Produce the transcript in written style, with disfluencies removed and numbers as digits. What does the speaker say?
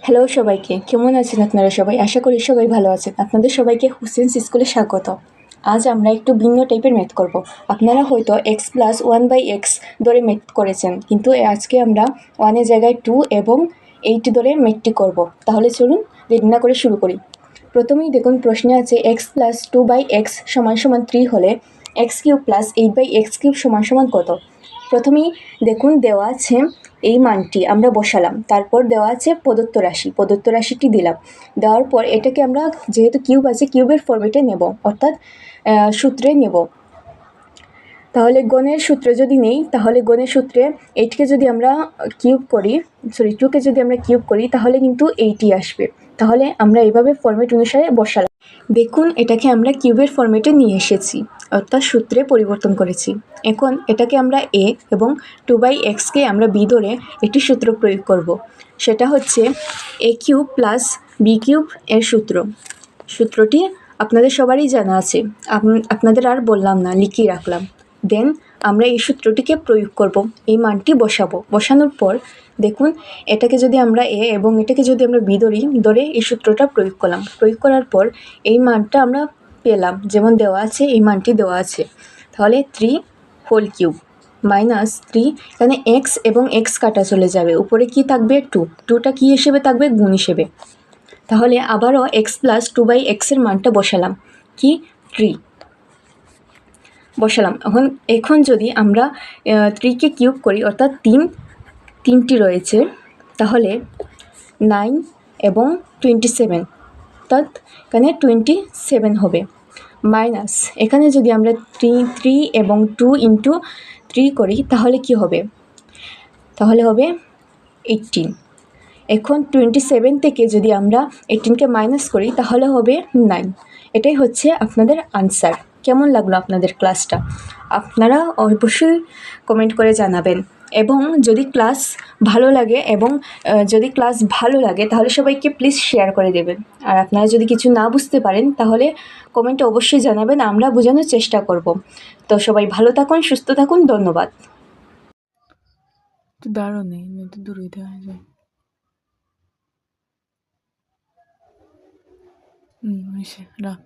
Hello সবাইকে, কেমন আছেন আপনারা সবাই? আশা করি সবাই ভালো আছেন। আপনাদের সবাইকে হুসেন্স স্কুলে স্বাগত। আজ আমরা একটু ভিন্ন টাইপের ম্যাথ করব। আপনারা হয়তো x+1/x ধরে ম্যাথ করেছেন, কিন্তু আজকে আমরা 1 এর জায়গায় 2 এবং 8 ধরে ম্যাথটি করব। তাহলে চলুন দেরি না করে শুরু করি। প্রথমেই দেখুন প্রশ্নে আছে x+2/x = 3 হলে x³ + 8/x³ = কত? প্রথমেই দেখুন দেওয়া আছে এই মানটি আমরা বসালাম, তারপর দেওয়া আছে প্রদত্ত রাশিটি দিলাম। দেওয়ার পর এটাকে আমরা যেহেতু কিউব আছে কিউবের ফরম্যাটে নেব, অর্থাৎ সূত্রে নেব। তাহলে গণের সূত্রে যদি নেই, তাহলে গণের সূত্রে 8কে যদি আমরা কিউব করি, 2কে যদি আমরা কিউব করি, তাহলে কিন্তু 8ই আসবে। তাহলে আমরা এইভাবে ফরম্যাট অনুসারে বসালাম। দেখুন এটাকে আমরা কিউবের ফরম্যাটে নিয়ে এসেছি, অর্থাৎ সূত্রে পরিবর্তন করেছি। এখন এটাকে আমরা a এবং 2/xকে আমরা b ধরে একটি সূত্র প্রয়োগ করব। সেটা হচ্ছে a³ + b³ এর সূত্রটি আপনাদের সবারই জানা আছে, আপনাদের আর বললাম না, লিখিয়ে রাখলাম। দেন আমরা এই সূত্রটিকে প্রয়োগ করব, এই মানটি বসানোর পর দেখুন এটাকে যদি আমরা a এবং এটাকে যদি আমরা b ধরে এই সূত্রটা প্রয়োগ করলাম। প্রয়োগ করার পর এই মানটা আমরা পেলাম, যেমন দেওয়া আছে এই মানটি দেওয়া আছে। তাহলে 3³ -3, এখানে x এবং x কাটা চলে যাবে, উপরে কি থাকবে 2, 2টা কি হিসেবে থাকবে? গুণ হিসেবে। তাহলে আবারও x+2/x এর মানটা বসালাম, কি 3 বসালাম। এখন যদি আমরা 3কে কিউব করি, অর্থাৎ 3টি রয়েছে, তাহলে 9 এবং 27, অর্থাৎ এখানে 27 হবে। মাইনাস এখানে যদি আমরা 3 এবং 2 × 3 করি, তাহলে কি হবে? তাহলে হবে 18। এখন 27 থেকে যদি আমরা 18কে মাইনাস করি, তাহলে হবে 9। এটাই হচ্ছে আপনাদের আনসার। কেমন লাগলো আপনাদের ক্লাসটা? আপনারা অবশ্যই কমেন্ট করে জানাবেন। এবং যদি ক্লাস ভালো লাগে তাহলে সবাইকে প্লিজ শেয়ার করে দেবেন। আর আপনারা যদি কিছু না বুঝতে পারেন, তাহলে কমেন্টে অবশ্যই জানাবেন, আমরা বোঝানোর চেষ্টা করব। তো সবাই ভালো থাকুন, সুস্থ থাকুন, ধন্যবাদ। দাঁড়ো নেই, তো দূরে দেওয়া যায়। রাখ।